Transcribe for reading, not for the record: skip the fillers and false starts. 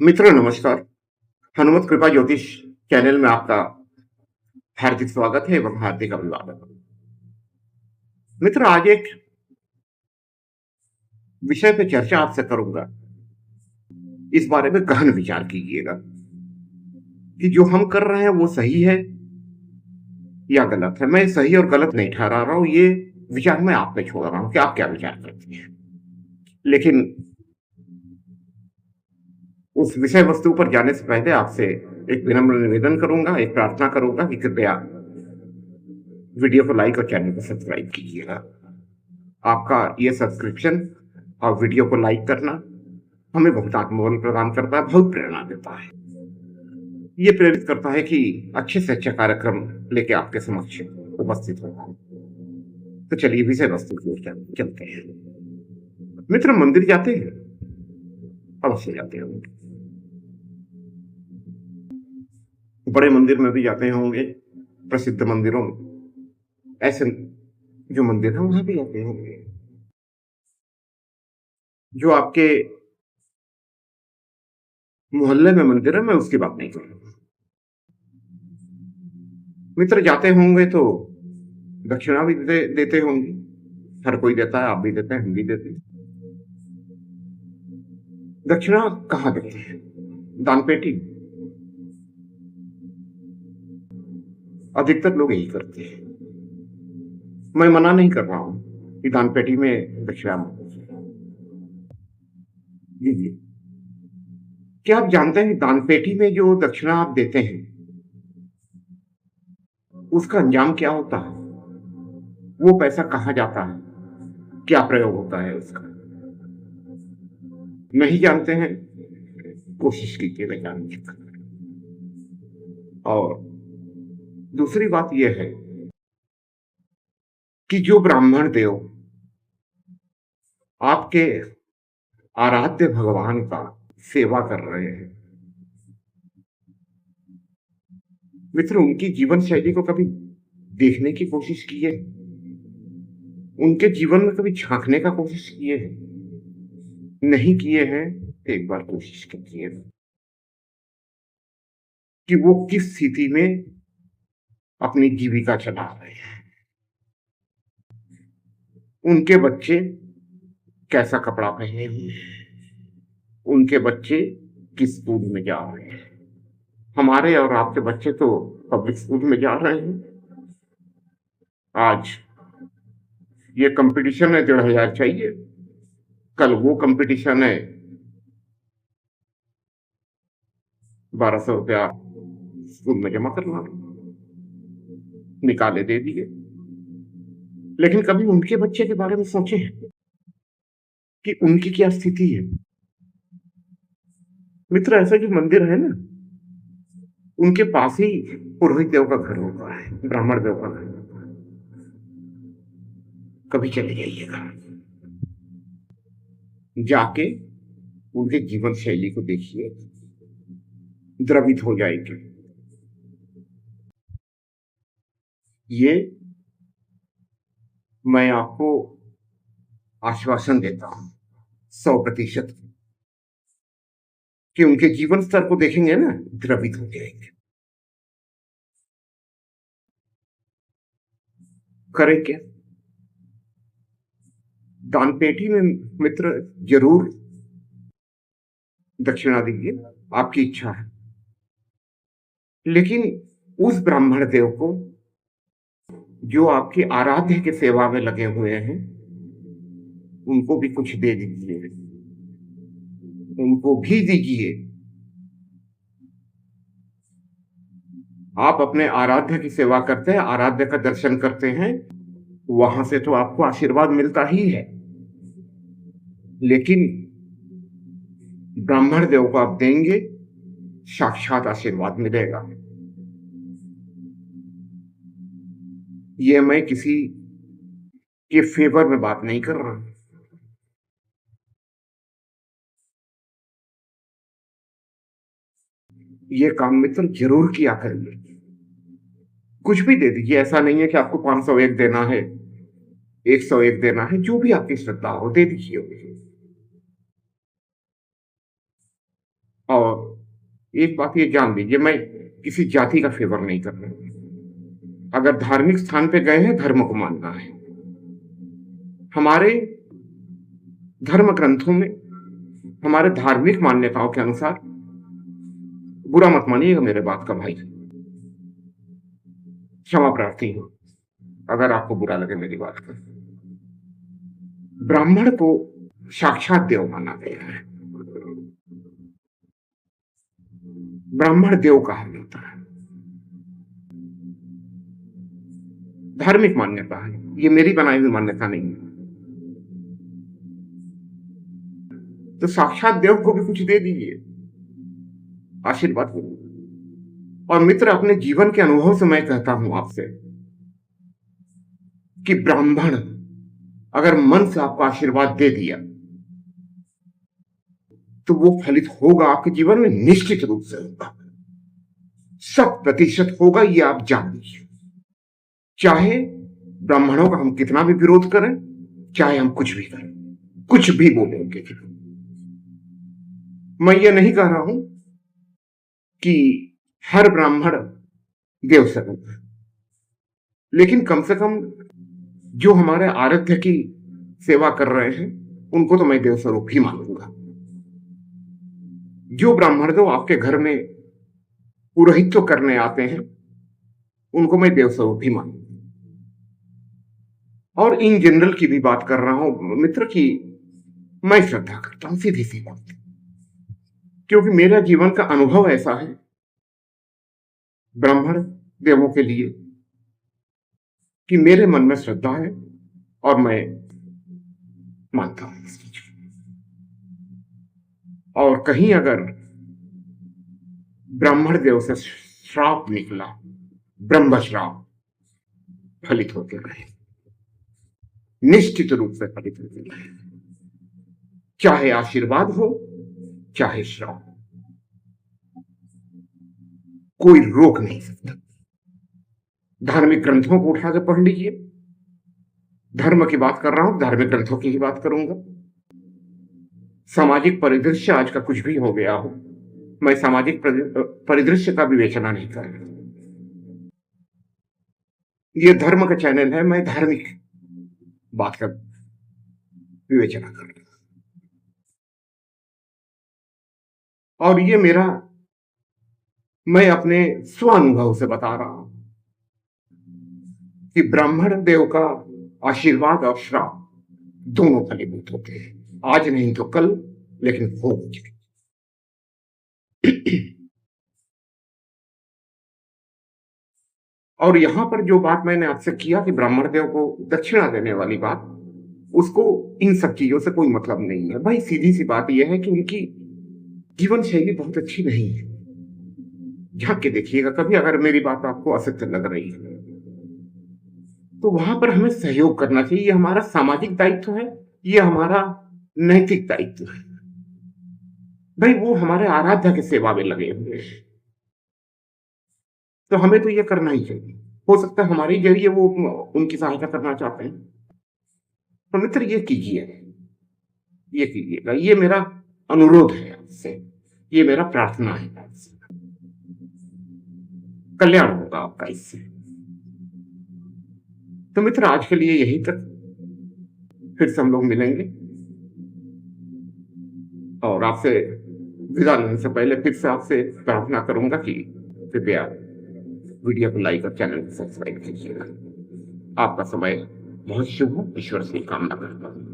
मित्रों नमस्कार। हनुमत कृपा ज्योतिष चैनल में आपका हार्दिक स्वागत है एवं हार्दिक अभिवादन। मित्र, आज एक विषय पे चर्चा आपसे करूंगा। इस बारे में गहन विचार कीजिएगा कि जो हम कर रहे हैं वो सही है या गलत है। मैं सही और गलत नहीं ठहरा रहा हूं, ये विचार मैं आप पे छोड़ रहा हूं कि आप क्या विचार करते हैं। लेकिन उस विषय वस्तु पर जाने से पहले आपसे एक विनम्र निवेदन करूंगा, एक प्रार्थना करूंगा कि कृपया वीडियो को लाइक और चैनल को सब्सक्राइब कीजिएगा। आपका ये सब्सक्रिप्शन और वीडियो को लाइक करना हमें बहुत आत्मबल प्रदान करता है, बहुत प्रेरणा देता है। ये प्रेरित करता है कि अच्छे से अच्छा कार्यक्रम लेके आपके समक्ष उपस्थित होगा। तो चलिए विषय वस्तु की ओर चलते हैं। मित्र, मंदिर जाते हैं? अवश्य जाते हैं। बड़े मंदिर में भी जाते होंगे, प्रसिद्ध मंदिरों में, ऐसे जो मंदिर है वहां भी जाते होंगे। जो आपके मोहल्ले में मंदिर है मैं उसकी बात नहीं कर रहा। मित्र, जाते होंगे तो दक्षिणा भी देते होंगे। हर कोई देता है, आप भी देते हैं, हम भी देते हैं। दक्षिणा कहाँ देते हैं? दान पेटी। अधिकतर लोग यही करते हैं। मैं मना नहीं कर रहा हूं कि दान पेटी में दक्षिणा दीजिए। क्या आप जानते हैं दान पेटी में जो दक्षिणा आप देते हैं उसका अंजाम क्या होता है? वो पैसा कहाँ जाता है? क्या प्रयोग होता है उसका? नहीं जानते हैं? कोशिश कीजिएगा जानने की। और दूसरी बात यह है कि जो ब्राह्मण देव आपके आराध्य भगवान का सेवा कर रहे हैं, मित्र, उनकी जीवन शैली को कभी देखने की कोशिश की है? उनके जीवन में कभी झांकने का कोशिश किए हैं? नहीं किए हैं तो एक बार कोशिश कीजिए कि वो किस स्थिति में अपनी जीविका चला रहे हैं। उनके बच्चे कैसा कपड़ा पहने हुए हैं, उनके बच्चे किस स्कूल में जा रहे हैं। हमारे और आपके बच्चे तो पब्लिक स्कूल में जा रहे हैं। आज ये कंपटीशन है, 1,500 चाहिए, कल वो कंपटीशन है, 1,200 रुपया स्कूल में जमा करना, निकाले दे दिए। लेकिन कभी उनके बच्चे के बारे में सोचे कि उनकी क्या स्थिति है? मित्र, ऐसा जो मंदिर है ना, उनके पास ही पुरोहित देव का घर होता है, ब्राह्मण देव का घर होता है। कभी चले जाइएगा, जाके उनके जीवन शैली को देखिए, द्रवित हो जाएगी। ये मैं आपको आश्वासन देता हूं 100% कि उनके जीवन स्तर को देखेंगे ना, द्रवित हो जाएंगे। करें क्या? दान पेटी में मित्र जरूर दक्षिणा दीजिए, आपकी इच्छा है। लेकिन उस ब्राह्मण देव को जो आपकी आराध्य की सेवा में लगे हुए हैं, उनको भी कुछ दे दीजिए, उनको भी दीजिए। आप अपने आराध्य की सेवा करते हैं, आराध्य का दर्शन करते हैं, वहां से तो आपको आशीर्वाद मिलता ही है, लेकिन ब्राह्मण देव को आप देंगे, साक्षात आशीर्वाद मिलेगा। ये मैं किसी के फेवर में बात नहीं कर रहा। ये काम मित्र जरूर किया करिए। कुछ भी दे दीजिए, ऐसा नहीं है कि आपको 501 देना है, 101 देना है, जो भी आपकी श्रद्धा हो दे दीजिए। और एक बात ये जान लीजिए, मैं किसी जाति का फेवर नहीं कर रहा। अगर धार्मिक स्थान पे गए हैं, धर्म को मानना है। हमारे धर्म ग्रंथों में, हमारे धार्मिक मान्यताओं के अनुसार, बुरा मत मानिएगा मेरे बात का भाई, क्षमा प्रार्थी हूं अगर आपको बुरा लगे मेरी बात का। ब्राह्मण को साक्षात देव माना गया है। ब्राह्मण देव कहा जाता है। धार्मिक मान्यता है, ये मेरी बनाई हुई मान्यता नहीं है। तो साक्षात देव को भी कुछ दे दीजिए, आशीर्वाद करिए। और मित्र, अपने जीवन के अनुभव से मैं कहता हूं आपसे कि ब्राह्मण अगर मन से आपको आशीर्वाद दे दिया तो वो फलित होगा आपके जीवन में, निश्चित रूप से होगा, 100% होगा, ये आप जान लीजिए। चाहे ब्राह्मणों का हम कितना भी विरोध करें, चाहे हम कुछ भी करें, कुछ भी बोलेंगे। मैं ये नहीं कह रहा हूं कि हर ब्राह्मण देव स्वरूप है, लेकिन कम से कम जो हमारे आराध्य की सेवा कर रहे हैं उनको तो मैं देव स्वरूप ही मानूंगा। जो ब्राह्मण तो आपके घर में पुरोहित्व करने आते हैं उनको मैं देव स्वरूप ही मानूंगा। और इन जनरल की भी बात कर रहा हूं मित्र, की मैं श्रद्धा करता हूं, सीधी सी बात, क्योंकि मेरा जीवन का अनुभव ऐसा है ब्राह्मण देवों के लिए कि मेरे मन में श्रद्धा है और मैं मानता हूं इस चीज को। और कहीं अगर ब्राह्मण देव से श्राप निकला, ब्रह्म श्राप, फलित होते रहे, निश्चित रूप से फलित होते रहे, चाहे आशीर्वाद हो चाहे श्राप, कोई रोक नहीं सकता। धार्मिक ग्रंथों को उठा के पढ़ लीजिए। धर्म की बात कर रहा हूं, धार्मिक ग्रंथों की ही बात करूंगा। सामाजिक परिदृश्य आज का कुछ भी हो गया हो, मैं सामाजिक परिदृश्य का विवेचना नहीं कर रहा। ये धर्म का चैनल है, मैं धार्मिक बात का विवेचना कर रहा हूं। और ये मेरा, मैं अपने स्वानुभव से बता रहा हूं कि ब्राह्मण देव का आशीर्वाद और श्राप दोनों फलीभूत होते हैं, आज नहीं तो कल, लेकिन हो जाए। और यहां पर जो बात मैंने आपसे किया कि ब्राह्मण देव को दक्षिणा देने वाली बात, उसको इन सब चीजों से कोई मतलब नहीं है भाई। सीधी सी बात यह है कि उनकी जीवन शैली बहुत अच्छी नहीं है। झांक के देखिएगा कभी, अगर मेरी बात आपको असत्य लग रही है तो वहां पर हमें सहयोग करना चाहिए। ये हमारा सामाजिक दायित्व है, ये हमारा नैतिक दायित्व है भाई। वो हमारे आराध्य की सेवा में लगे हुए हैं, तो हमें तो ये करना ही चाहिए। हो सकता है हमारे जरिए वो उनकी सहायता करना चाहते हैं, तो मित्र ये कीजिए, ये कीजिएगा। ये मेरा अनुरोध है आपसे, ये मेरा प्रार्थना है आपसे। कल्याण होगा आपका इससे। तो मित्र, आज के लिए यही तक, फिर से हम लोग मिलेंगे। और आपसे विदा लेने से पहले फिर से आपसे प्रार्थना करूंगा कि कृपया वीडियो को लाइक और चैनल को सब्सक्राइब कीजिएगा। आपका समय बहुत शुभ हो, ईश्वर से कामना करता हूं।